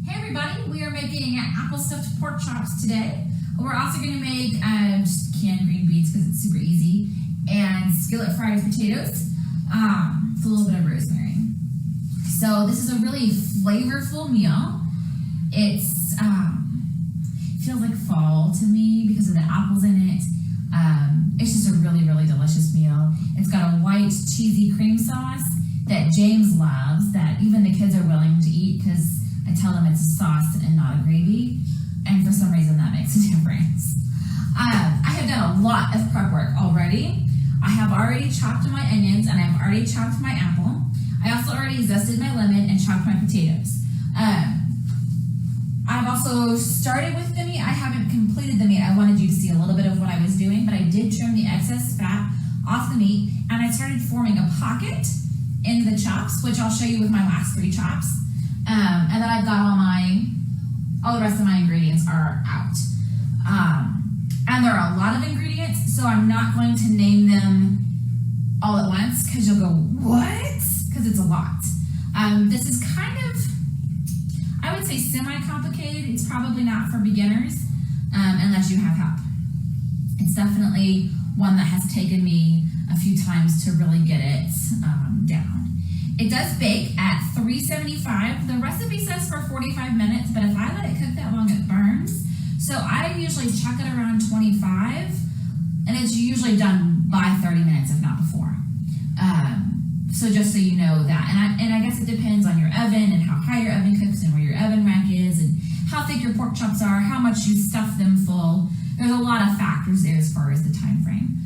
Hey everybody, we are making apple stuffed pork chops today. We're also going to make just canned green beans because it's super easy, and skillet fried potatoes, with a little bit of rosemary. So this is a really flavorful meal. It feels like fall to me because of the apples in it. It's just a really, really delicious meal. It's got a white cheesy cream sauce that James loves, that even the kids are willing to eat because I tell them it's a sauce and not a gravy, and for some reason that makes a difference. I have done a lot of prep work already. I have already chopped my onions and I've already chopped my apple. I also already zested my lemon and chopped my potatoes. I've also started with the meat. I haven't completed the meat. I wanted you to see a little bit of what I was doing, but I did trim the excess fat off the meat, and I started forming a pocket into the chops, which I'll show you with my last 3 chops. And then I've got all the rest of my ingredients are out. And there are a lot of ingredients, so I'm not going to name them all at once because you'll go, what? Because it's a lot. This is kind of, I would say, semi-complicated. It's probably not for beginners unless you have help. It's definitely one that has taken me a few times to really get it down. It does bake at 375. The recipe says for 45 minutes, but if I let it cook that long, it burns. So I usually chuck it around 25, and it's usually done by 30 minutes, if not before. So just so you know that. And I guess it depends on your oven and how high your oven cooks and where your oven rack is and how thick your pork chops are, how much you stuff them full. There's a lot of factors there as far as the time frame.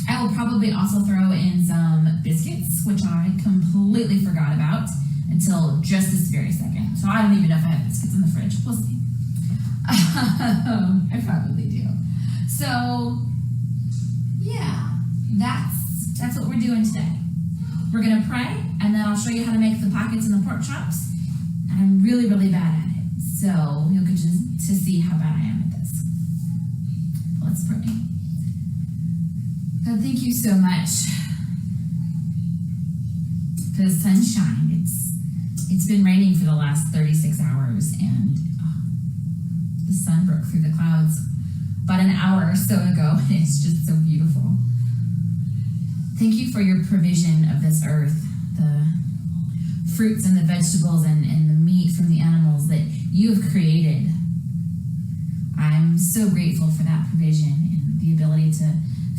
I will probably also throw in some biscuits, which I completely forgot about until just this very second. So I don't even know if I have biscuits in the fridge. We'll see. I probably do. So, yeah, that's what we're doing today. We're going to pray, and then I'll show you how to make the pockets and the pork chops. And I'm really, really bad at it. So you'll get to see how bad I am at this. Let's pray. God, thank you so much for the sunshine. It's been raining for the last 36 hours, and the sun broke through the clouds about an hour or so ago, and it's just so beautiful. Thank you for your provision of this earth, the fruits and the vegetables and the meat from the animals that you have created. I'm so grateful for that provision and the ability to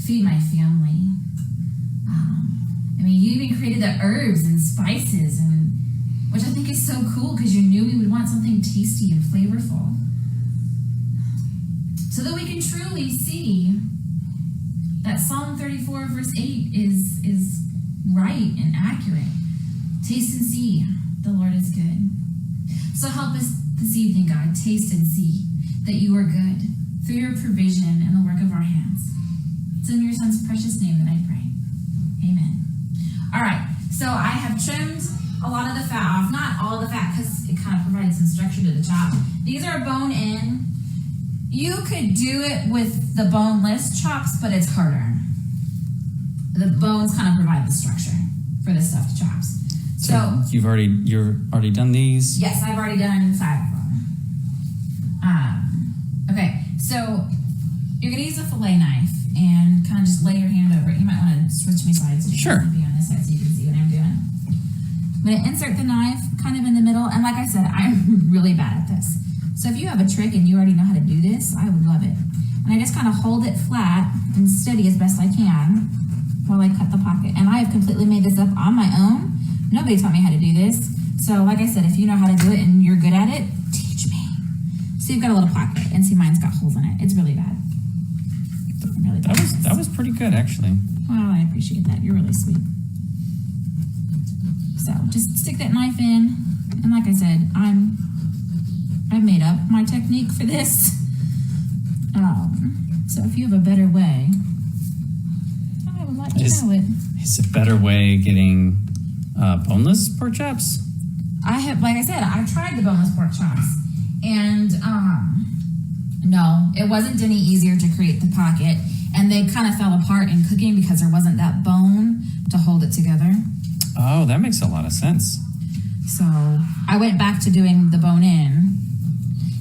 feed my family. You even created the herbs and spices, which I think is so cool because you knew we would want something tasty and flavorful, so that we can truly see that Psalm 34 verse 8 is right and accurate. Taste and see the Lord is good. So help us this evening, God, taste and see that you are good through your provision and the work of our hands. It's in your son's precious name that I pray. Amen. All right, so I have trimmed a lot of the fat off. Not all the fat because it kind of provides some structure to the chop. These are bone in. You could do it with the boneless chops, but it's harder. The bones kind of provide the structure for the stuffed chops. So you're already done these? Yes, I've already done 5 of them. Okay, so you're gonna use a fillet knife and kind of just lay your hand over it. You might want to switch me sides. Sure. Be on this side so you can see what I'm doing. I'm gonna insert the knife kind of in the middle, and like I said, I'm really bad at this. So if you have a trick and you already know how to do this, I would love it. And I just kind of hold it flat and steady as best I can while I cut the pocket. And I have completely made this up on my own. Nobody taught me how to do this. So like I said, if you know how to do it and you're good at it, teach me. So you've got a little pocket, and see, mine's got holes in it. It's really bad. That was pretty good, actually. Well, I appreciate that. You're really sweet. So just stick that knife in, and like I said, I've made up my technique for this. So if you have a better way, I would like to know it. Is a better way getting boneless pork chops? Like I said, I tried the boneless pork chops, and no, it wasn't any easier to create the pocket, and they kind of fell apart in cooking because there wasn't that bone to hold it together. Oh, that makes a lot of sense. So I went back to doing the bone in,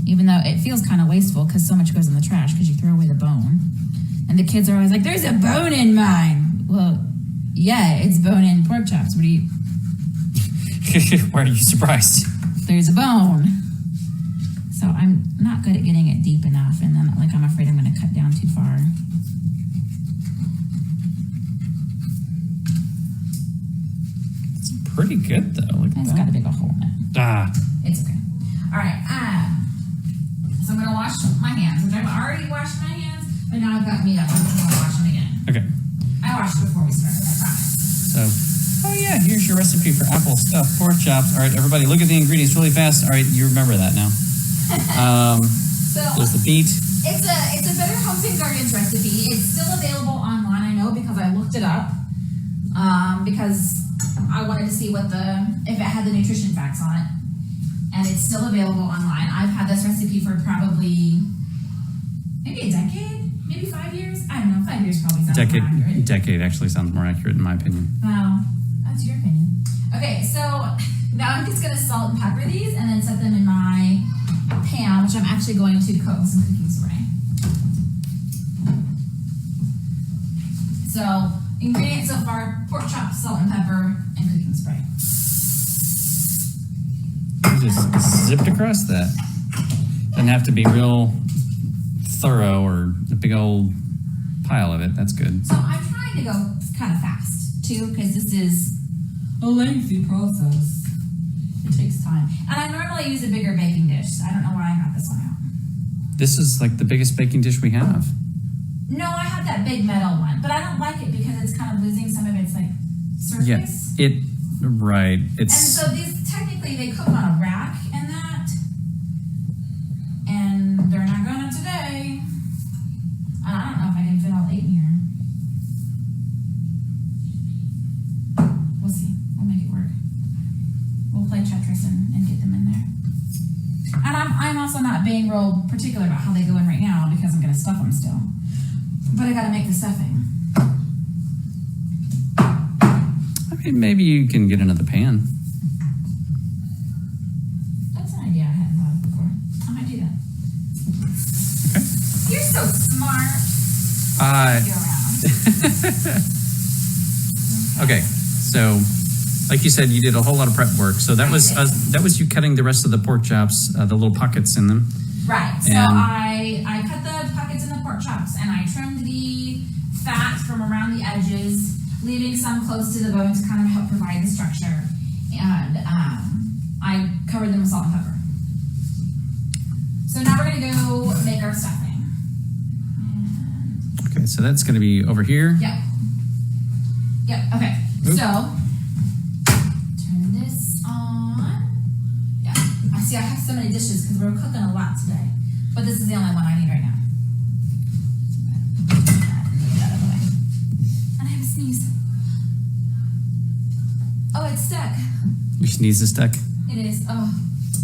even though it feels kind of wasteful because so much goes in the trash because you throw away the bone. And the kids are always like, there's a bone in mine. Well, yeah, it's bone in pork chops. What do you... Why are you surprised? There's a bone. So I'm not good at getting it deep enough, and then like I'm afraid I'm going to cut down too far. It's pretty good though. Look at It's that. got a big old hole in it. It's okay. All right. So I'm going to wash my hands, which I've already washed my hands, but now I've got meat up. I'm going to wash them again. Okay. I washed before we started, I promise. So, oh yeah, here's your recipe for apple stuffed pork chops. All right, everybody, look at the ingredients really fast. All right, you remember that now. So There's the beet. it's a Better Homes and Gardens recipe. It's still available online, I know, because I looked it up. Because I wanted to see if it had the nutrition facts on it. And it's still available online. I've had this recipe for probably maybe a decade, maybe 5 years. I don't know, 5 years probably sounds more accurate. Decade actually sounds more accurate in my opinion. Well, that's your opinion. Okay, so now I'm just gonna salt and pepper these and then set them in my pan, which I'm actually going to coat with some cooking spray. So, ingredients so far: pork chops, salt and pepper, and cooking spray. You just zipped across that. Doesn't have to be real thorough or a big old pile of it. That's good. So I'm trying to go kind of fast too, because this is a lengthy process. It takes time. And I normally use a bigger baking dish. So I don't know why I got this one out. This is like the biggest baking dish we have. No, I have that big metal one, but I don't like it because it's kind of losing some of its like surface. Yeah, right. And so these technically they cook on a rack and that, and they're not gonna today. I don't know if I can fit all 8 in here. We'll see. We'll make it work. We'll play Tetris and get them in there. And I'm also not being real particular about how they go in right now because I'm gonna stuff them still. But I gotta make the stuffing. I mean, maybe you can get another pan. That's an idea I hadn't thought of before. I might do that. Okay. You're so smart. Go around. Okay, so like you said, you did a whole lot of prep work. So that was you cutting the rest of the pork chops, the little pockets in them. Right. So I cut the pockets in the pork chops and I trimmed the fat from around the edges, leaving some close to the bone to kind of help provide the structure. And I covered them with salt and pepper. So now we're gonna go make our stuffing. Okay, so that's going to be over here. Yep. Okay. Oop. So turn this on. Yeah. I have so many dishes because we're cooking a lot today, but this is the only one I need right now. Get out of the way. And I have a sneeze. Oh, it's stuck. Your sneeze is stuck. It is. Oh,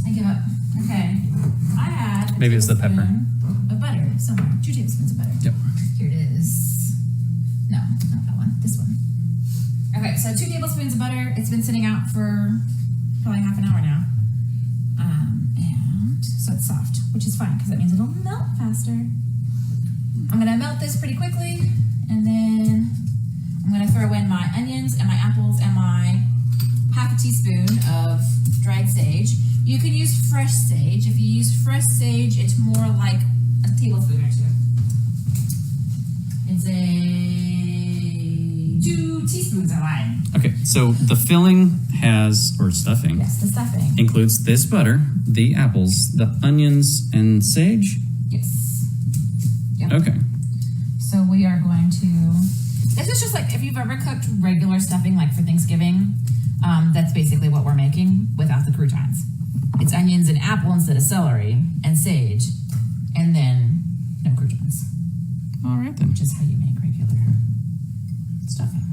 I give up. Okay. I had Maybe it's the pepper. Of butter somewhere. 2 tablespoons of butter. Yep. Here it is. No, not that one. This one. Okay, so 2 tablespoons of butter. It's been sitting out for probably half an hour now. And so it's soft, which is fine because that means it'll melt faster. I'm gonna melt this pretty quickly, and then I'm gonna throw in my onions and my apples and my half a teaspoon of dried sage. You can use fresh sage. If you use fresh sage, it's more like a tablespoon or 2. It's a 2 teaspoons of lime. Okay, so the filling or stuffing. Yes, the stuffing. Includes this butter, the apples, the onions, and sage? Yes. Yep. Okay. So we are going to, this is just like if you've ever cooked regular stuffing like for Thanksgiving, that's basically what we're making without the croutons. It's onions and apple instead of celery and sage, and then no croutons. All right then. Which is how you make regular stuffing,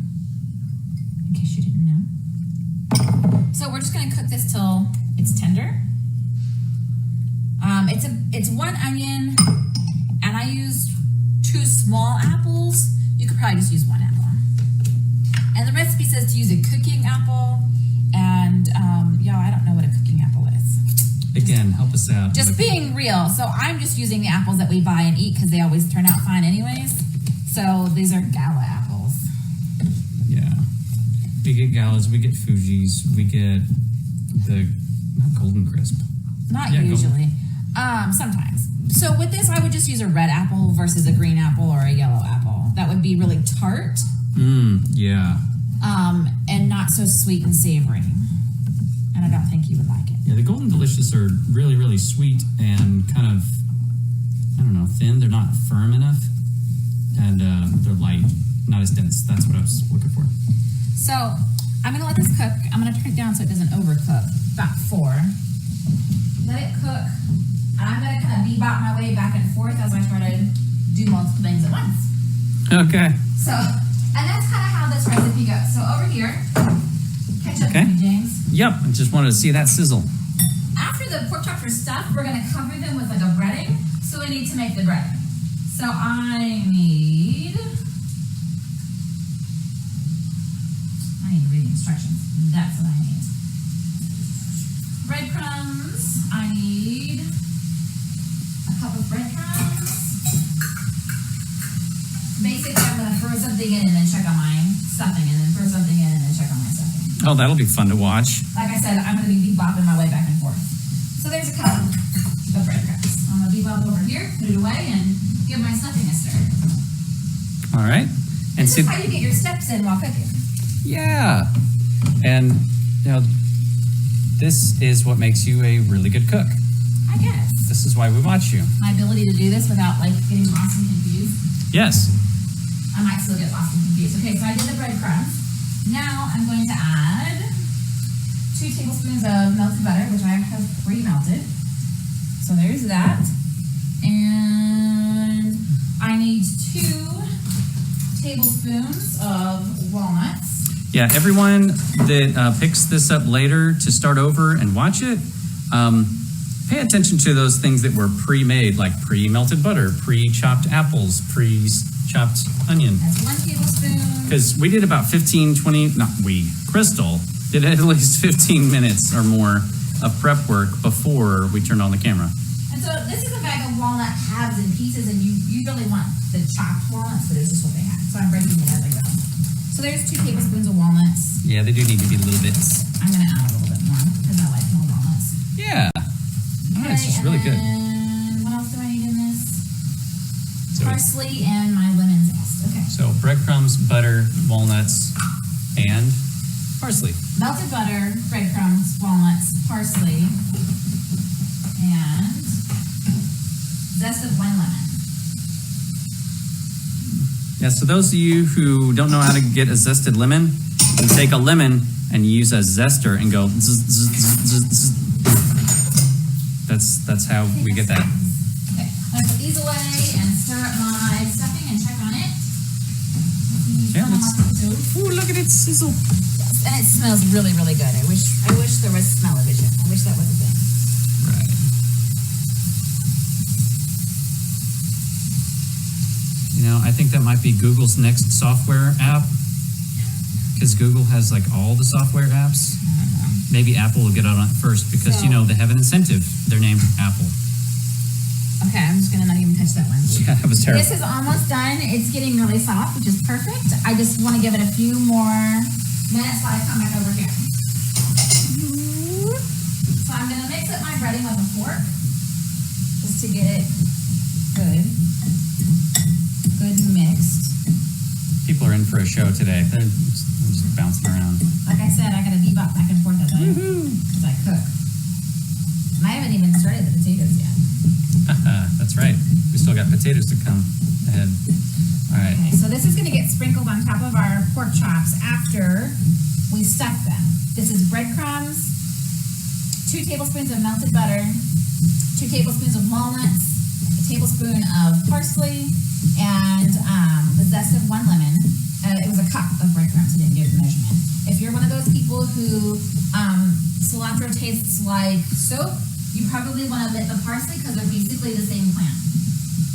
in case you didn't know. So we're just gonna cook this till it's tender. It's 1 onion, and I used 2 small apples. You could probably just use 1 apple. And the recipe says to use a cooking apple, and y'all, I don't again, help us out. Just being real. So I'm just using the apples that we buy and eat because they always turn out fine anyways. So these are Gala apples. Yeah. We get Galas, we get Fuji's, we get the, not Golden Crisp. Not usually. Sometimes. So with this, I would just use a red apple versus a green apple or a yellow apple. That would be really tart. Yeah. And not so sweet and savory. And I don't think you would like it. Yeah, the Golden Delicious are really, really sweet and kind of, I don't know, thin. They're not firm enough. And they're light, not as dense. That's what I was looking for. So I'm going to let this cook. I'm going to turn it down so it doesn't overcook. About 4. Let it cook. And I'm going to kind of bebop my way back and forth as I try to do multiple things at once. Okay. So, and that's kind of how this recipe goes. So over here, catch up with me, James. Yep, I just wanted to see that sizzle. After the pork chops are stuffed, we're going to cover them with like a breading. So we need to make the breading. So I need to read the instructions. That's what I need. Breadcrumbs. I need a cup of breadcrumbs. Basically, I'm going to throw something in and then check on my stuffing, and then throw something in and then check on my stuffing. Oh, that'll be fun to watch. Like I said, I'm going to be bebopping my way back and forth. So there's a cup of breadcrumbs. I'm going to bebop over here, put it away, and give my stuffing a stir. All right. And This is how you get your steps in while cooking. Yeah. And, you know, this is what makes you a really good cook. I guess. This is why we watch you. My ability to do this without, like, getting lost and confused. Yes. I might still get lost and confused. Okay, so I did the breadcrumbs. Now I'm going to add 2 tablespoons of melted butter, which I have pre-melted. So there's that. And I need 2 tablespoons of walnuts. Yeah, everyone that picks this up later to start over and watch it, pay attention to those things that were pre-made, like pre-melted butter, pre-chopped apples, pre-chopped onion. That's 1 tablespoon. Because we did about 15, 20, not we, Crystal did at least 15 minutes or more of prep work before we turned on the camera. And so this is a bag of walnut halves and pieces, and you really want the chopped walnuts, but it's just what they had. So I'm breaking it as I go. So there's 2 tablespoons of walnuts. Yeah, they do need to be little bits. I'm going to add a little bit more because I like more walnuts. Yeah. Nice, it's really good. And what else do I need in this? So Parsley and my lemon zest. Okay. So breadcrumbs, butter, walnuts, and parsley. Melted butter, breadcrumbs, walnuts, parsley, and zest of 1 lemon. Yeah, so those of you who don't know how to get a zested lemon, you take a lemon and use a zester and go zzz, zzz, zzz, zzz. That's how we get that. Okay, I'm gonna put these away and stir up my stuffing and check on it. Yeah, ooh, look at it sizzle. Yes, and it smells really, really good. I wish there was smell-o-vision. I wish that was a thing. Right. You know, I think that might be Google's next software app, because Google has like all the software apps. Maybe Apple will get on it first because, you know, they have an incentive. They're named Apple. Okay, I'm just gonna not even touch that one. Yeah, that was terrible. This is almost done. It's getting really soft, which is perfect. I just want to give it a few more minutes while I come back over here. So I'm gonna mix up my breading with a fork just to get it good mixed. People are in for a show today. They're just bouncing around. Like I said, I gotta bebop back and forth as I cook. And I haven't even started the potatoes yet. That's right. We still got potatoes to come ahead. All right. Okay, so this is gonna get sprinkled on top of our pork chops after we stuff them. This is breadcrumbs, 2 tablespoons of melted butter, 2 tablespoons of walnuts, a tablespoon of parsley, and the zest of 1 lemon. It was a cup of breadcrumbs. I didn't give the measurement. If you're one of those people who cilantro tastes like soap, you probably want to omit the parsley because they're basically the same plant.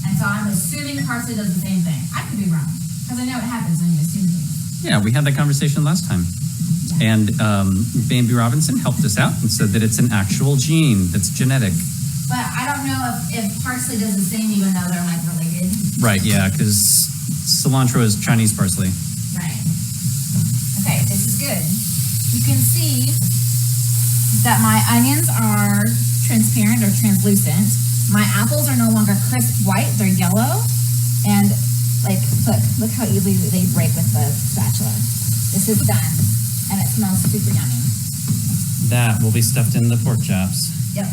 And so I'm assuming parsley does the same thing. I could be wrong because I know it happens when you assume things. Yeah, we had that conversation last time. Yeah. And Bambi Robinson helped us out and said that it's an actual gene that's genetic. But I don't know if parsley does the same, even though they're like related. Right, yeah, because cilantro is Chinese parsley. Right. Okay, this is good. You can see that my onions are transparent or translucent. My apples are no longer crisp white, they're yellow. And like, look how easily they break with the spatula. This is done, and it smells super yummy. That will be stuffed in the pork chops. Yep.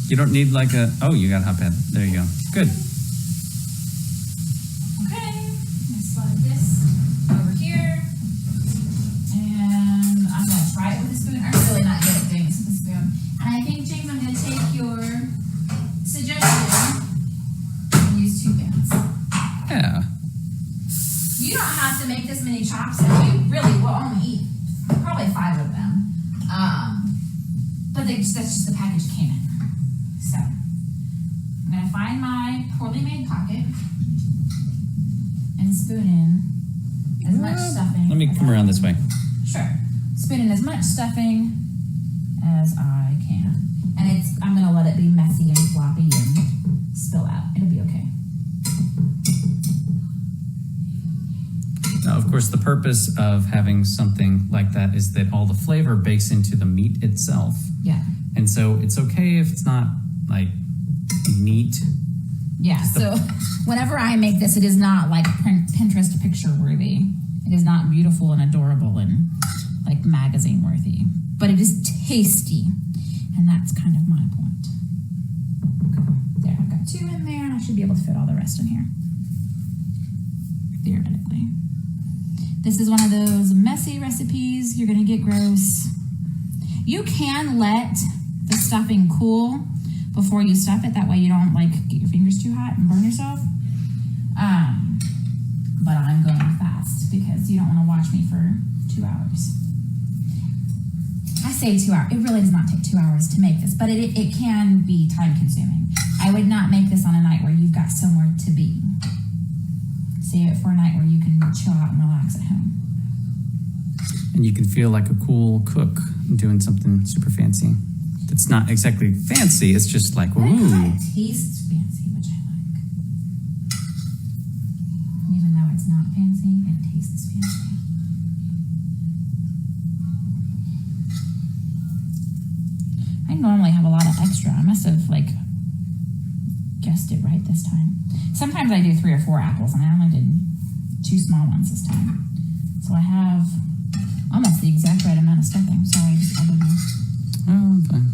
You don't need like a, oh, you got a hot pad. There you go. Good. Okay, I'm gonna slide this over here. And I'm gonna try it with a spoon. I'm really not good at doing this with a spoon. And I think, James, I'm gonna take your suggestion and use 2 pans. Yeah. You don't have to make this many chops, and you really will only eat probably 5 of them. But that's just the package it came in. So, I'm going to find my poorly made pocket and spoon in as much stuffing. Let me come around this way. Sure. Spoon in as much stuffing as I can. And I'm going to let it be messy and floppy and spill out. It'll be okay. Now, of course, the purpose of having something like that is that all the flavor bakes into the meat itself. Yeah. And so it's okay if it's not like neat. Yeah, so whenever I make this, it is not like Pinterest picture worthy. It is not beautiful and adorable and like magazine worthy, but it is tasty. And that's kind of my point. There, I've got 2 in there, and I should be able to fit all the rest in here. Theoretically. This is one of those messy recipes. You're gonna get gross. You can let the stuffing cool before you stuff it. That way you don't like get your fingers too hot and burn yourself. But I'm going fast because you don't want to watch me for 2 hours. I say 2 hours. It really does not take 2 hours to make this, but it can be time consuming. I would not make this on a night where you've got somewhere to be. Save it for a night where you can chill out and relax at home. And you can feel like a cool cook doing something super fancy. It's not exactly fancy, it's just like, ooh. It tastes fancy, which I like. Even though it's not fancy, it tastes fancy. I normally have a lot of extra. I must have like guessed it right this time. Sometimes I do 3 or 4 apples, and I only did 2 small ones this time. So I have almost the exact right amount of stuffing. Sorry, I just elbowed you. Oh, fine.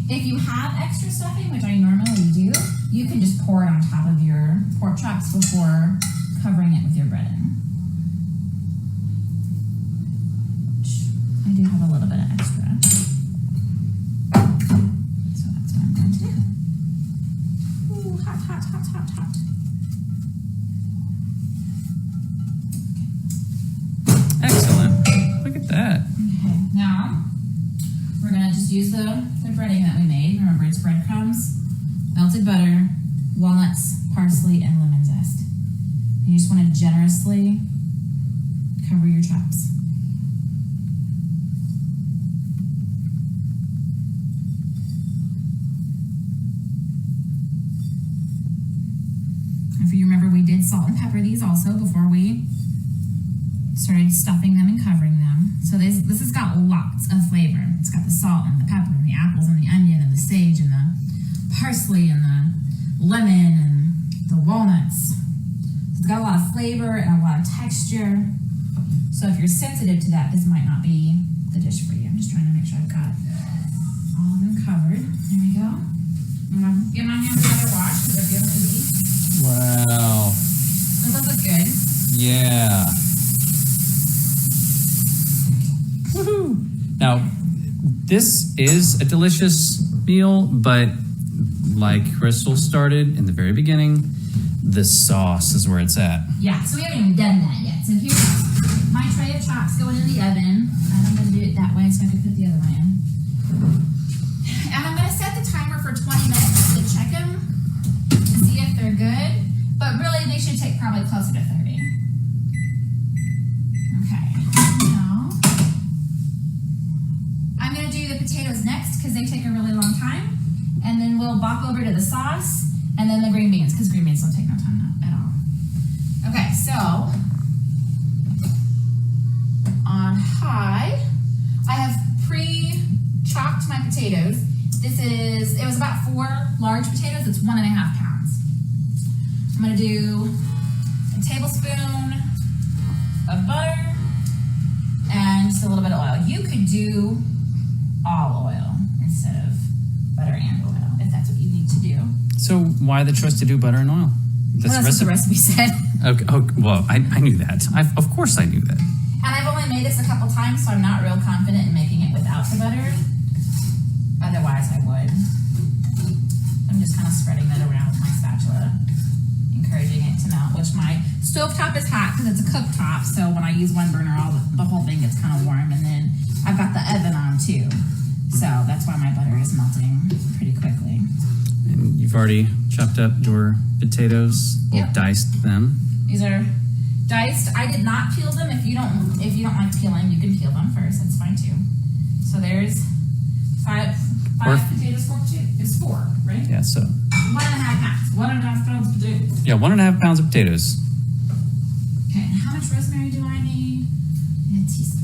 If you have extra stuffing, which I normally do, you can just pour it on top of your pork chops before covering it with your breading. I do have a little bit of extra. So that's what I'm going to do. Ooh, hot, hot, hot, hot, hot. Excellent. Look at that. Okay, now we're going to just use the breading that we made. Remember, it's breadcrumbs, melted butter, walnuts, parsley, and lemon zest. And you just want to generously cover your chops. If you remember, we did salt and pepper these also before we started stuffing them and covering them. So this has got lots of flavor. It's got the salt and the pepper and the apples and the onion and the sage and the parsley and the lemon and the walnuts. So it's got a lot of flavor and a lot of texture. So if you're sensitive to that, this might not be the dish for you. I'm just trying to make sure I've got all of them covered. There we go. I'm gonna give my hands another wash because they're feeling easy. Wow. Does that look good? Yeah. Woohoo! Now, this is a delicious meal, but like Crystal started in the very beginning, the sauce is where it's at. Yeah, so we haven't even done that yet. So here's my tray of chops going in the oven. And I'm going to do it that way so I can put the other one in. And I'm going to set the over to the sauce and then the green beans, because green beans don't take no time at all. Okay, so on high, I have pre-chopped my potatoes. It was about 4 large potatoes. It's 1.5 pounds. I'm gonna do a tablespoon of butter and just a little bit of oil. You could do all oil instead of butter and oil if that's what you need to do. So why the choice to do butter and oil? That's what the recipe said. Okay. Oh, well, I knew that. Of course I knew that. And I've only made this a couple times, so I'm not real confident in making it without the butter. Otherwise, I would. I'm just kind of spreading that around with my spatula, encouraging it to melt, which my stovetop is hot because it's a cooktop, so when I use one burner, the whole thing gets kind of warm, and then I've got the oven on too. So that's why my butter is melting pretty quickly. And you've already chopped up your potatoes, or diced them. These are diced. I did not peel them. If you don't like peeling, you can peel them first. That's fine too. So there's five potatoes, 4 potatoes. It's 4, right? Yeah. So 1.5 pounds. 1.5 pounds of potatoes. yeah, 1.5 pounds of potatoes. Okay. And how much rosemary do I need? A teaspoon.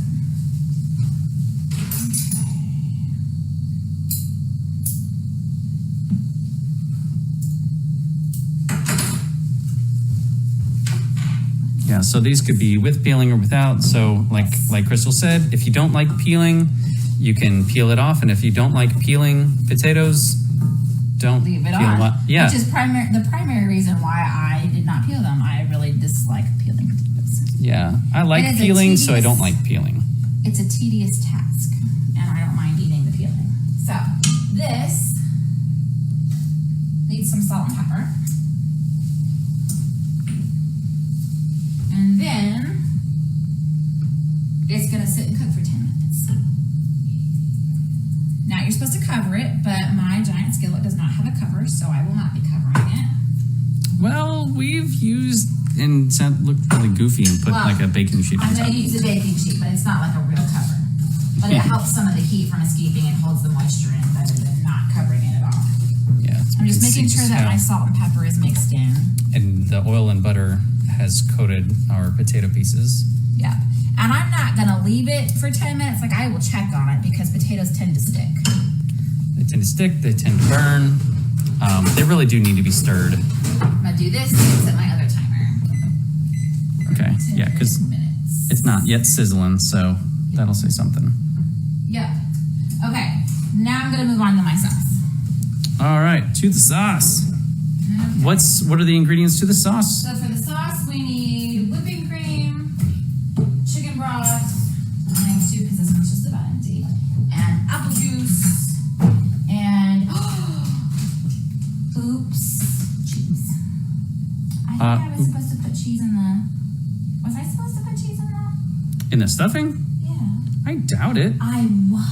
Yeah, so these could be with peeling or without. So like Crystal said, if you don't like peeling, you can peel it off. And if you don't like peeling potatoes, don't leave it peel on. them. Yeah. Which is the primary reason why I did not peel them. I really dislike peeling potatoes. Yeah, I like peeling, so I don't like peeling. It's a tedious task, and I don't mind eating the peeling. So this needs some salt and pepper. And then it's gonna sit and cook for 10 minutes. Now you're supposed to cover it, but my giant skillet does not have a cover, so I will not be covering it. Well, we've used and looked really goofy and put like a baking sheet on I'm top. gonna use a baking sheet, but it's not like a real cover. But it helps some of the heat from escaping and holds the moisture in better than not covering it at all. Yeah. I'm just making sure that my salt and pepper is mixed in. And the oil and butter has coated our potato pieces. Yeah. And I'm not gonna leave it for 10 minutes. Like, I will check on it because potatoes tend to stick. They tend to stick, they tend to burn. They really do need to be stirred. I'm gonna do this and set my other timer. Okay, yeah, because it's not yet sizzling, so that'll say something. Yep. Okay, now I'm gonna move on to my sauce. All right, to the sauce. Okay. What are the ingredients to the sauce? So for the sauce, we need whipping cream, chicken broth. I have 2 because this one's just about empty. And apple juice. And cheese. I think I was supposed to put cheese in the. Was I supposed to put cheese in that? In the stuffing? Yeah. I doubt it. I was.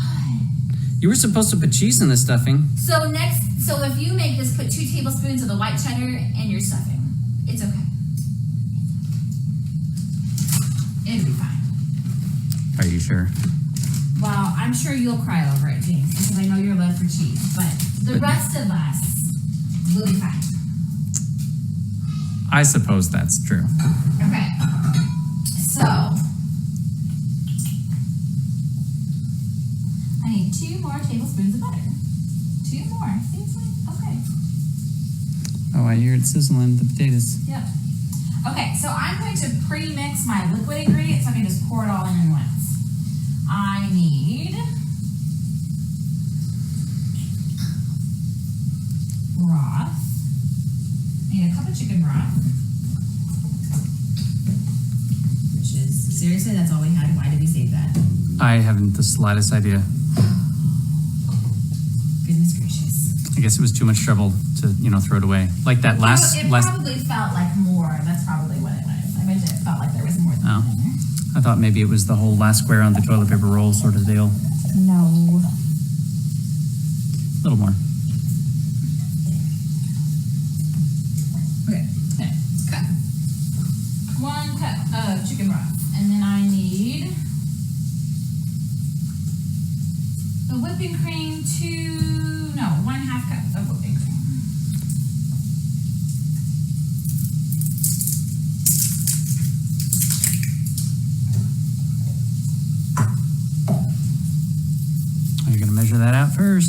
You were supposed to put cheese in the stuffing. So if you make this, put 2 tablespoons of the white cheddar in your stuffing. It's okay. It'll be fine. Are you sure? Well, I'm sure you'll cry over it, James, because I know your love for cheese. But the rest of us will be fine. I suppose that's true. Okay. So I need 2 more tablespoons of butter. 2 more. Seems like okay. Oh, I hear it sizzling, the potatoes. Yep. Okay, so I'm going to pre-mix my liquid ingredients so I can just pour it all in once. I need broth. I need a cup of chicken broth. Which is, seriously, that's all we had. Why did we save that? I haven't the slightest idea. Goodness gracious. I guess it was too much trouble to, throw it away. Like that It probably felt like more. That's probably what it was. I bet it felt like there was more than that in there. I thought maybe it was the whole last square on the toilet paper roll sort of deal. No. A little more. Okay. Cut. 1 cup of chicken broth. And then I need the whipping cream 1.5 cups of whipping cream.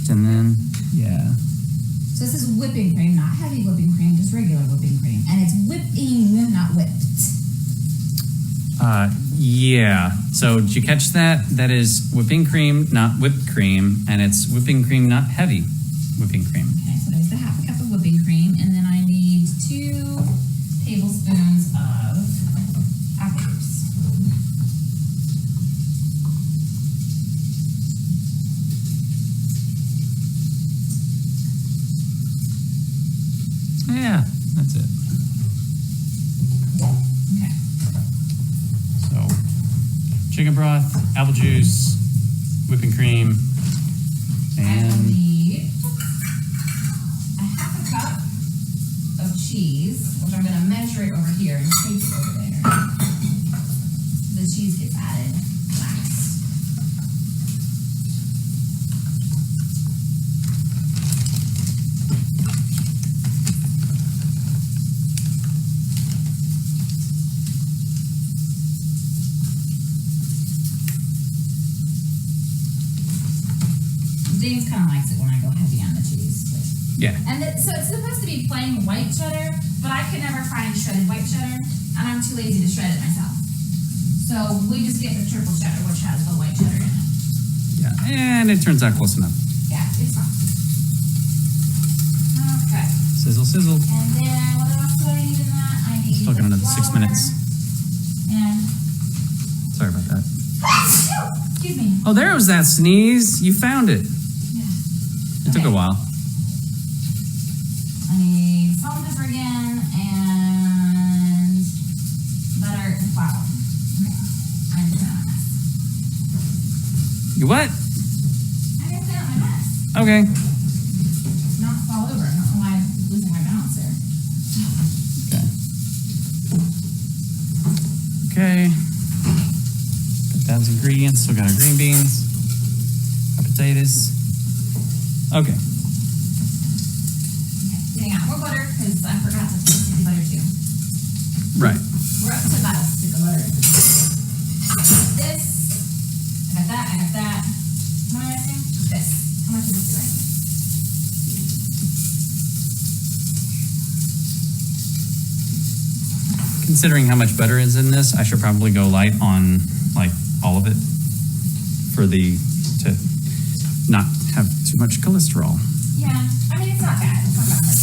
first, and then, yeah. So this is whipping cream, not heavy whipping cream, just regular whipping cream. And it's whipping, not whipped. Yeah. So did you catch that? That is whipping cream, not whipped cream, and it's whipping cream, not heavy whipping cream. Okay, so there's the half a cup of whipping cream, and then I need 2 tablespoons of apple juice. Yeah, that's it. Okay. So, chicken broth, apple juice, whipping cream, I will and need a half a cup of cheese, which I'm going to measure it over here and tape it over there. The cheese gets added last. James kind of likes it when I go heavy on the cheese. But. yeah. And so it's supposed to be plain white cheddar, but I could never find shredded white cheddar, and I'm too lazy to shred it myself. So we just get the triple cheddar, which has the white cheddar in it. Yeah, and it turns out close enough. Yeah, it's fine. Okay. Sizzle, sizzle. And then what else do I need in that? I need Still got another 6 minutes. And Sorry about that. excuse me. Oh, there was that sneeze. You found it. Yeah. It took a while. I need salt and pepper again, and butter and flour. Okay. I'm doing that mess. You what? I didn't clean out my mess. Okay. Not fall over. I don't know why I'm losing my balance there. Okay. Got those ingredients. Still got our green beans, our potatoes. Okay. Okay, getting out more butter because I forgot to put some butter too. Right. We're up to about a stick of butter. This, I got that, I got that. What am I missing? This. How much is this doing? Considering how much butter is in this, I should probably go light on like all of it to not have too much cholesterol. Yeah, I mean, it's not bad. It's not that much.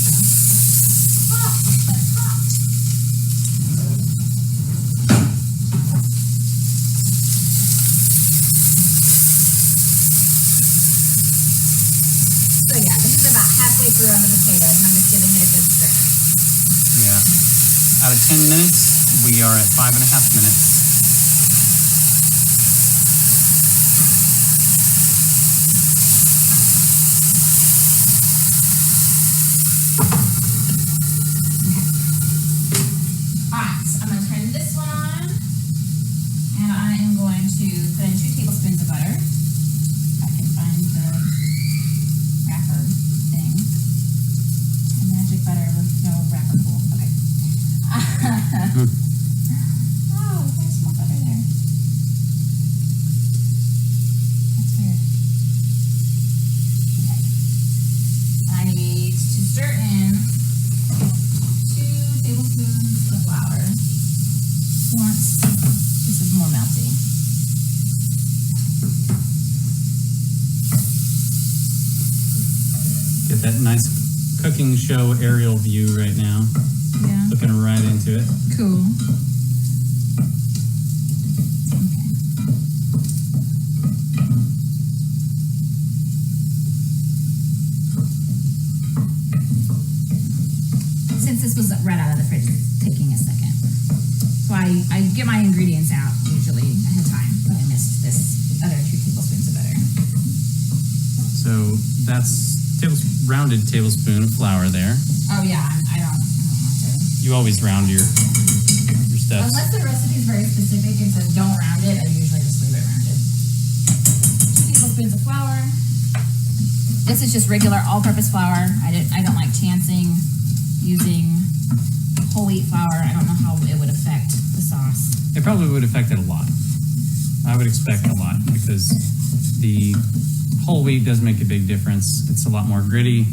Hot, that's hot. So yeah, this is about halfway through on the potatoes, and I'm just giving it a good stir. Yeah. Out of 10 minutes, we are at 5.5 minutes. Alright, so I'm going to turn this one on, and I am going to put in 2 tablespoons of butter. If I can find the wrapper thing. Magic butter with no wrapper pull. Okay. Oh, there's more butter there. That's weird. Okay. I need to stir in 2 tablespoons of flour once this is more melty. Get that nice cooking show aerial view right now. Yeah. Looking right into it. Cool. Since this was right out of the fridge, it's taking a second. So I get my ingredients out usually ahead of time, but I missed this other 2 tablespoons of butter. So that's rounded tablespoon of flour there. Oh yeah, I don't want to. You always round your steps. Unless the recipe is very specific and says don't round it, I usually just leave it rounded. 2 tablespoons of flour. This is just regular all-purpose flour. I don't like chancing using whole wheat flour. I don't know how it would affect the sauce. It probably would affect it a lot. I would expect a lot because the whole wheat does make a big difference. It's a lot more gritty,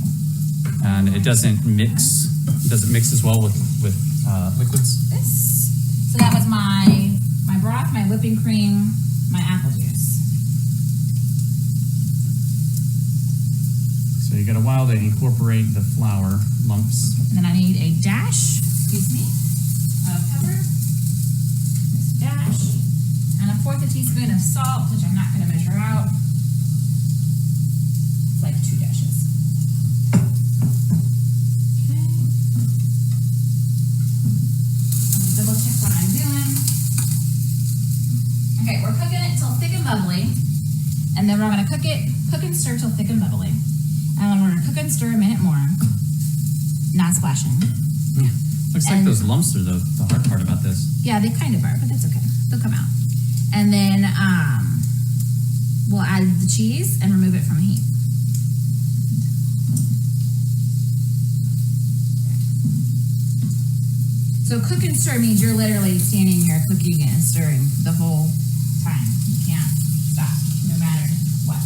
and it doesn't mix. It doesn't mix as well with liquids. So that was my broth, my whipping cream, my apple juice. So you got a while to incorporate the flour lumps. And then I need a dash, of pepper. Just a dash. And a fourth a teaspoon of salt, which I'm not going to measure out. It's like 2 dashes. Okay. Let me double check what I'm doing. Okay, we're cooking it till thick and bubbly. And then we're going to cook and stir till thick and bubbly. And then we're going to cook and stir a minute more. Not splashing. Yeah. Looks like those lumps are the hard part about this. Yeah, they kind of are, but that's okay. They'll come out. And then we'll add the cheese and remove it from the heat. So cook and stir means you're literally standing here cooking and stirring the whole time. You can't stop, no matter what.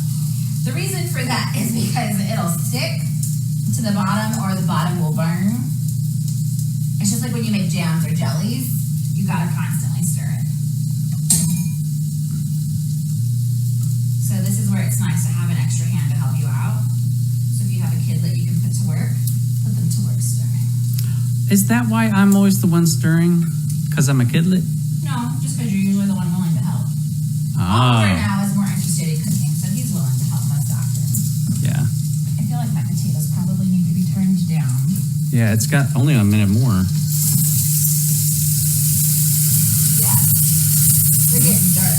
The reason for that is because it'll stick to the bottom or the bottom will burn. It's just like when you make jams or jellies, you gotta constantly stir it. So this is where it's nice to have an extra hand to help you out. So if you have a kid that you can put to work, put them to work stirring. Is that why I'm always the one stirring? Because I'm a kidlet? No, just because you're usually the one willing to help. Ah. Oliver now is more interested in cooking, so he's willing to help most often. Yeah. I feel like my potatoes probably need to be turned down. Yeah, it's got only a minute more. Yeah. They're getting dark.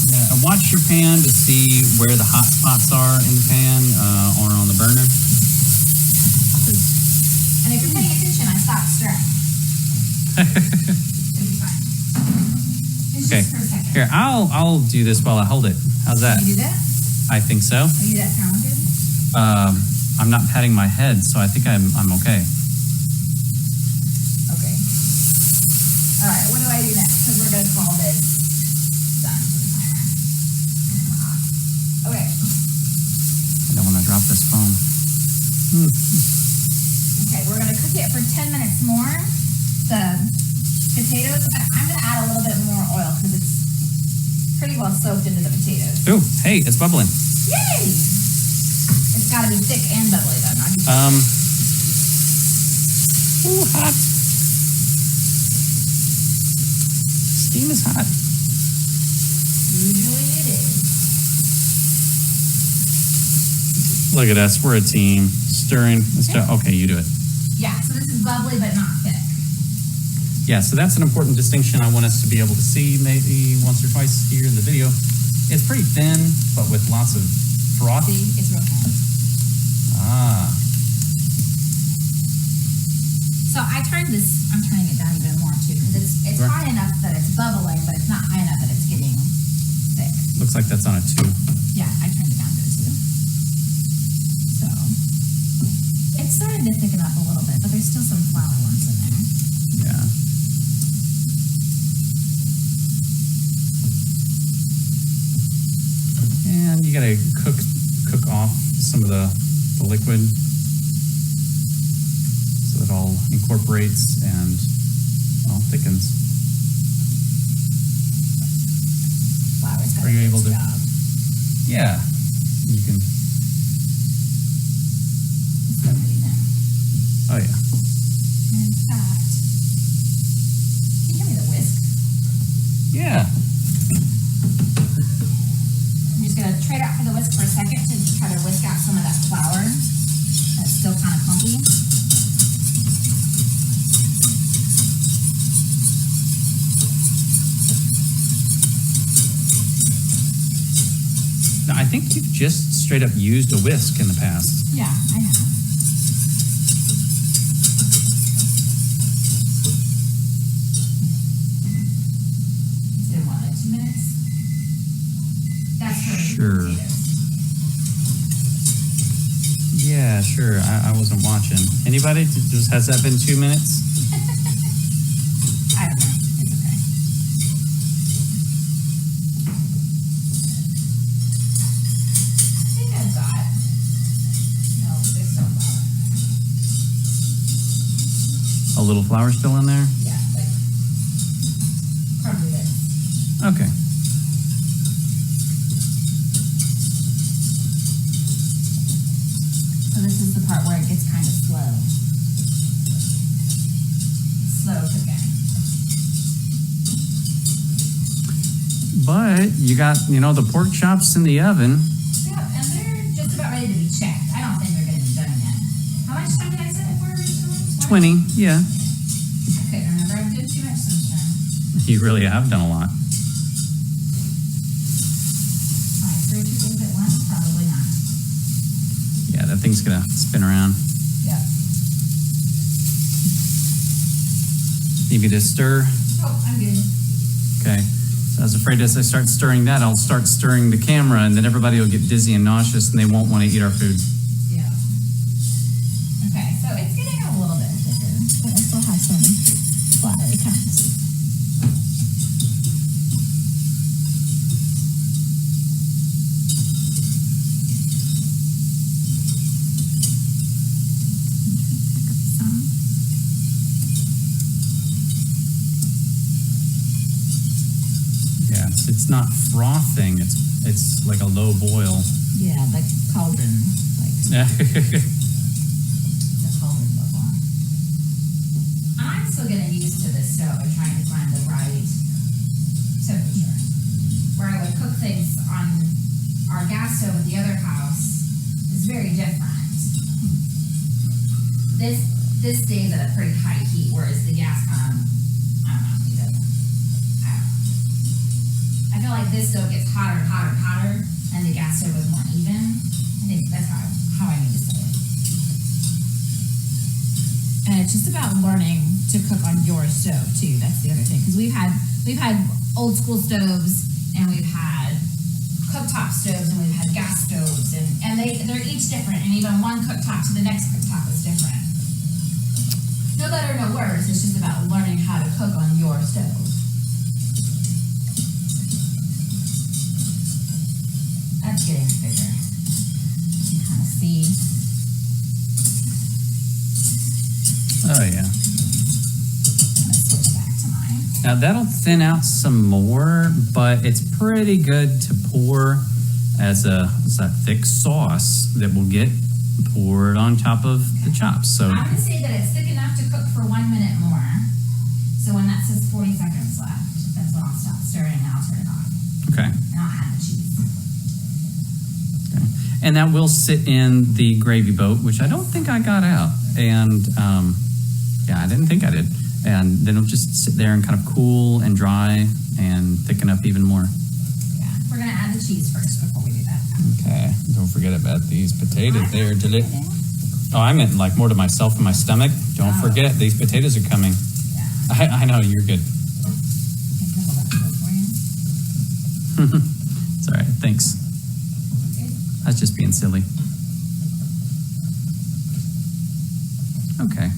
Yeah, and watch your pan to see where the hot spots are in the pan or on the burner. And if you're paying attention, I stopped stirring. It'll be fine. It's Okay, just for a second. here, I'll do this while I hold it. How's that? Can you do that? I think so. Are you that talented? I'm not patting my head, so I think I'm okay. Okay. All right, what do I do next? Because we're going to call this done for the timer. Okay. I don't want to drop this phone. Okay, we're going to cook it for 10 minutes more. The potatoes, I'm going to add a little bit more oil because it's pretty well soaked into the potatoes. Ooh, hey, it's bubbling. Yay! It's got to be thick and bubbly though, not just Ooh, hot. Steam is hot. usually it is. Look at us, we're a team. Stirring. Okay, you do it. Yeah, so this is bubbly but not thick. Yeah, so that's an important distinction I want us to be able to see maybe once or twice here in the video. It's pretty thin, but with lots of froth. See, it's real thin. Ah. So I'm turning it down even more too because it's Sure. high enough that it's bubbling, but it's not high enough that it's getting thick. Looks like that's on a 2. Yeah, I turned it down there too. So it's starting to thicken up a little bit, but there's still some flour lumps in there. Yeah. And you gotta cook off some of the liquid so it all incorporates and thickens. Flour's got Are you a able good to- job. Yeah, you can. It's so pretty thin. Oh yeah. In fact, can you give me the whisk? Yeah. I'm just gonna trade out for the whisk for a second to try to whisk out some of that flour that's still kind of clumpy. Now, I think you've just straight up used a whisk in the past. Yeah, I have. It's been what, like 2 minutes? That's for Sure. potatoes. Yeah. sure. I wasn't watching. Anybody? Has that been 2 minutes? I don't know. It's okay. I think I've got. No, there's still flour. A little flour still in there? Yeah, like crumbly bits. Okay. So this is the part where it gets kind of slow. Slow cooking. But you got, the pork chops in the oven. Yeah, and they're just about ready to be checked. I don't think they're going to be done yet. How much time did I set it for originally? 20, yeah. I couldn't remember. I'm doing too much sometimes. You really have done a lot. I threw two things at once? Probably not. Yeah, that thing's gonna spin around. Yeah. Need me to stir? Oh, I'm good. Okay. So I was afraid as I start stirring that, I'll start stirring the camera, and then everybody will get dizzy and nauseous, and they won't want to eat our food. Yeah. Okay, so it's getting a little bit thicker, but I still have some floury counts. Yeah, it's not frothing. It's like a low boil. Yeah, like cauldron, like Yeah. the cauldron level. I'm still getting used to this stove and trying to find the right temperature. Where I would cook things on our gas stove at the other house is very different. This stays at a pretty high heat, whereas the gas I don't know, it doesn't. I don't know. I feel like this stove gets hotter and hotter and hotter, and the gas stove is more even. I think that's how I need to say it. And it's just about learning to cook on your stove too. That's the other thing, because we've had old school stoves, and we've had cooktop stoves, and we've had gas stoves, and they're each different, and even one cooktop to the next cooktop is different. No better, no worse. It's just about learning how to cook on your stove. That's getting bigger. You can kind of see. Oh, yeah. I'm gonna switch back to mine. Now that'll thin out some more, but it's pretty good to pour as a thick sauce that will get poured on top of the chops. So I'm gonna say that it's thick enough to cook for 1 minute more. So when that says 40 seconds left, that's when I'll stop stirring and I'll turn it off. okay. And I'll add the cheese. Okay. And that will sit in the gravy boat, which I don't think I got out. And yeah, I didn't think I did. And then it'll just sit there and kind of cool and dry and thicken up even more. Yeah, we're gonna add the cheese first before we do that. Okay. Don't forget about these potatoes there. Oh, I meant like more to myself and my stomach. Don't forget, these potatoes are coming. Yeah. I know, you're good. It's all right. Thanks. I was just being silly. Okay.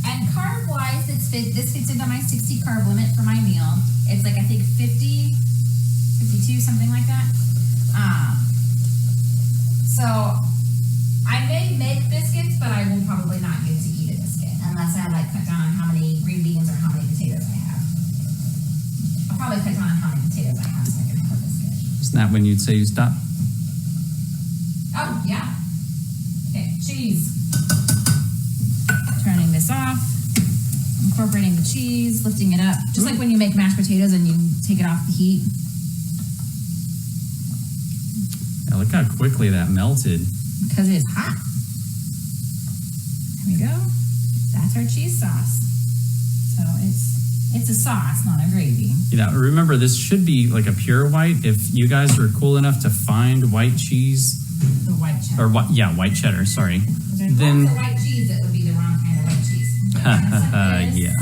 And carb wise, this fits into my 60 carb limit for my meal. It's like, I think 50, 52, something like that. So I may make biscuits, but I will probably not get to eat a biscuit unless I cut down on how many green beans or how many potatoes I have. I'll probably cut down on how many potatoes I have so I can have a biscuit. Isn't that when you'd say you stop? Oh, yeah. Okay, cheese. Turning this off, incorporating the cheese, lifting it up, just like when you make mashed potatoes and you take it off the heat. Yeah, look how quickly that melted. Because it's hot. There we go. That's our cheese sauce. So it's a sauce, not a gravy. You know, remember this should be like a pure white. If you guys are cool enough to find white cheese, The white cheddar. or white cheddar, sorry. There's Then lots of white cheese that would be the wrong kind of white cheese. yeah.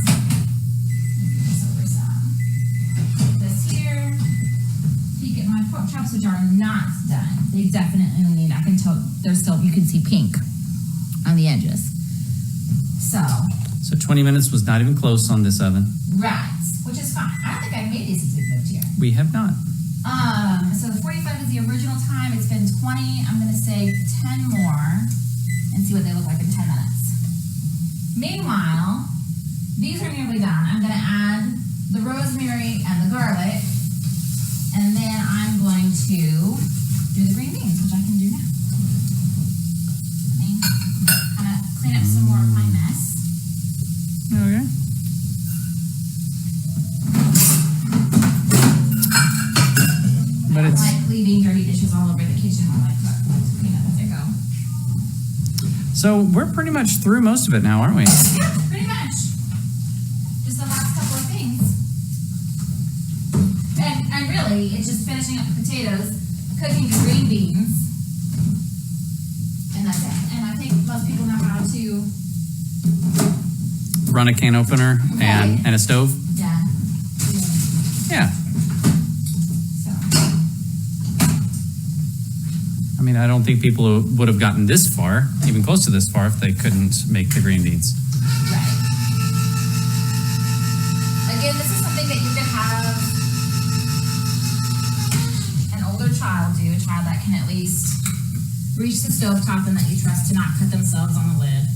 This over some. This here. Peek at my pork chops, which are not done. They definitely need. I can tell they're still. You can see pink. on the edges. So 20 minutes was not even close on this oven. Right, which is fine. I don't think I've made these since we've lived here. We have not. So 45 is the original time. It's been 20. I'm gonna say 10 more and see what they look like in 10 minutes. Meanwhile, these are nearly done. I'm gonna add the rosemary and the garlic, and then I'm going to do the green beans, which I can do now. Let me kind of clean up some more of my mess. Okay. But I it's don't like leaving dirty dishes all over the kitchen while I cook. Let's clean up as I go. so we're pretty much through most of it now, aren't we? Yeah, pretty much. Just the last couple of things. And really, it's just finishing up the potatoes, cooking the green beans, and that's it. And I think most people know how to. Run a can opener and a stove. Yeah. Yeah. So. I mean, I don't think people would have gotten this far, even close to this far, if they couldn't make the green beans. Right. Again, this is something that you could have an older child do, a child that can at least reach the stovetop and that you trust to not cut themselves on the lid.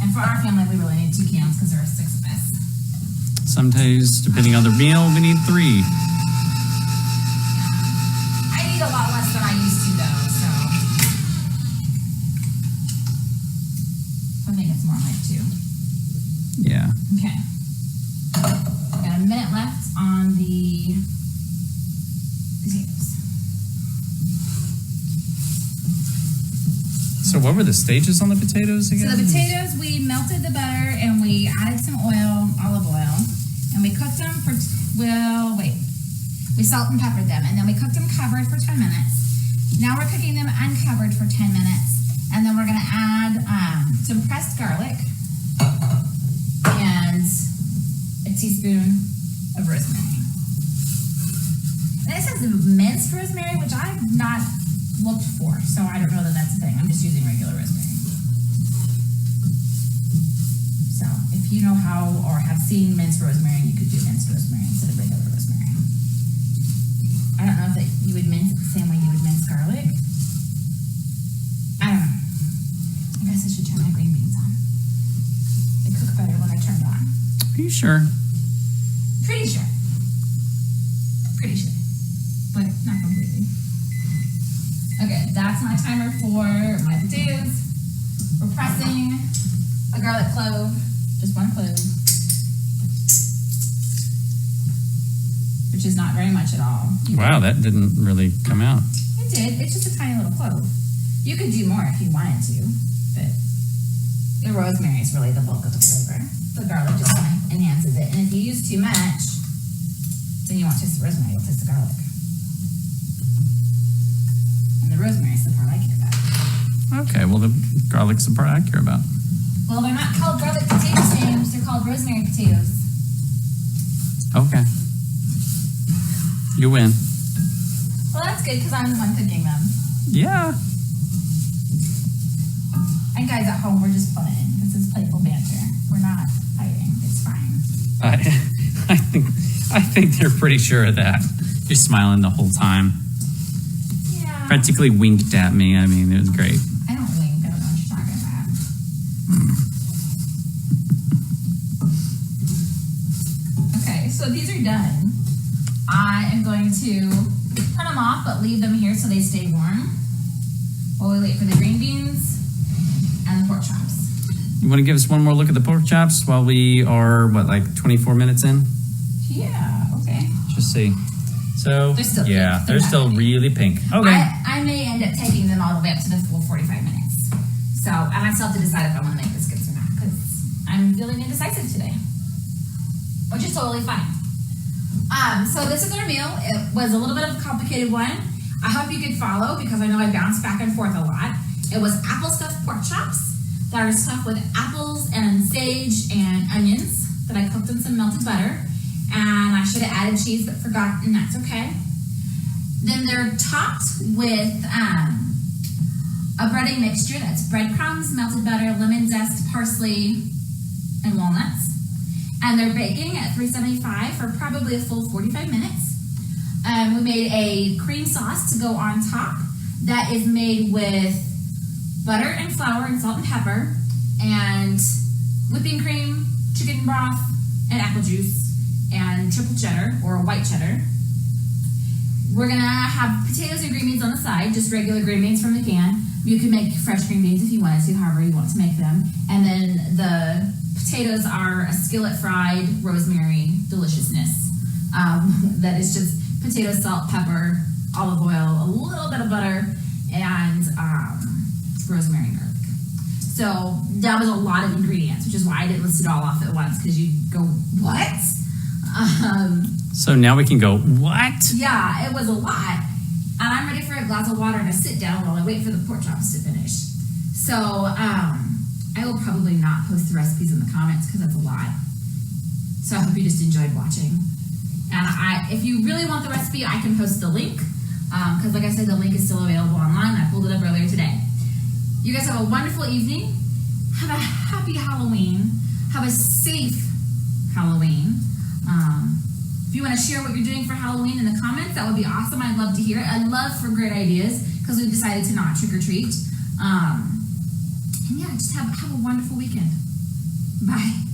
And for our family, we really need 2 cans because there are 6 of us. Sometimes, depending on the meal, we need 3. I eat a lot less than I used to, though, so I think it's more like 2. Yeah. Okay. Got a minute left on the potatoes. So what were the stages on the potatoes again? So the potatoes, we melted the butter and we added some oil, olive oil, and we cooked them for, we salt and peppered them, and then we cooked them covered for 10 minutes. Now we're cooking them uncovered for 10 minutes, and then we're gonna add some pressed garlic and a teaspoon of rosemary. And it says minced rosemary, which I've not looked for, so I don't know that that's a thing. I'm just using regular rosemary. So if you know how or have seen minced rosemary, you could do minced rosemary instead of regular rosemary. I don't know if you would mince it the same way you would mince garlic. I don't know. I guess I should turn my green beans on. They cook better when they're turned on. Are you sure? Pretty sure. Pretty sure. But not completely. Okay, that's my timer for my potatoes. We're pressing a garlic clove, just 1 clove, which is not very much at all. Wow, that didn't really come out. It did. It's just a tiny little clove. You could do more if you wanted to, but the rosemary is really the bulk of the flavor. The garlic just kind of enhances it. And if you use too much, then you won't taste the rosemary, you'll taste the garlic. And the rosemary is the part I care about. Okay, well, the garlic's the part I care about. Well, they're not called garlic potatoes, James. They're called rosemary potatoes. Okay. You win. Well, that's good because I'm the one cooking them. Yeah. And guys at home, we're just playing. This is playful banter. We're not fighting. It's fine. I think they're pretty sure of that. You're smiling the whole time. Yeah. Practically winked at me. I mean, it was great. I don't wink. I don't know what you're talking about. Okay, so these are done. I am going to turn them off, but leave them here so they stay warm while we wait for the green beans and the pork chops. You want to give us one more look at the pork chops while we are, like 24 minutes in? Yeah, okay. Just see. So, They're still yeah, pink. they're still really pink. Okay. I may end up taking them all the way up to the full 45 minutes. So, and I still have to decide if I want to make biscuits or not, because I'm feeling indecisive today, which is totally fine. So this is our meal. It was a little bit of a complicated one. I hope you could follow because I know I bounced back and forth a lot. It was apple stuffed pork chops that are stuffed with apples and sage and onions that I cooked in some melted butter. And I should have added cheese but forgot, and that's okay. Then they're topped with a breading mixture that's breadcrumbs, melted butter, lemon zest, parsley, and walnuts. And they're baking at 375 for probably a full 45 minutes. We made a cream sauce to go on top that is made with butter and flour and salt and pepper and whipping cream, chicken broth, and apple juice, and triple cheddar or white cheddar. We're gonna have potatoes and green beans on the side, just regular green beans from the can. You can make fresh green beans if you wanted to, however you want to make them. And then the potatoes are a skillet fried rosemary deliciousness. That is just potato, salt, pepper, olive oil, a little bit of butter, and rosemary and garlic. So that was a lot of ingredients, which is why I didn't list it all off at once, because you'd go, what? So now we can go, what? Yeah, it was a lot. And I'm ready for a glass of water and a sit down while I wait for the pork chops to finish. So I will probably not post the recipes in the comments because that's a lot. So I hope you just enjoyed watching. And if you really want the recipe, I can post the link. Because like I said, the link is still available online. I pulled it up earlier today. You guys have a wonderful evening. Have a happy Halloween. Have a safe Halloween. If you want to share what you're doing for Halloween in the comments, that would be awesome. I'd love to hear it. I'd love for great ideas because we've decided to not trick or treat. And yeah, just have a wonderful weekend. Bye.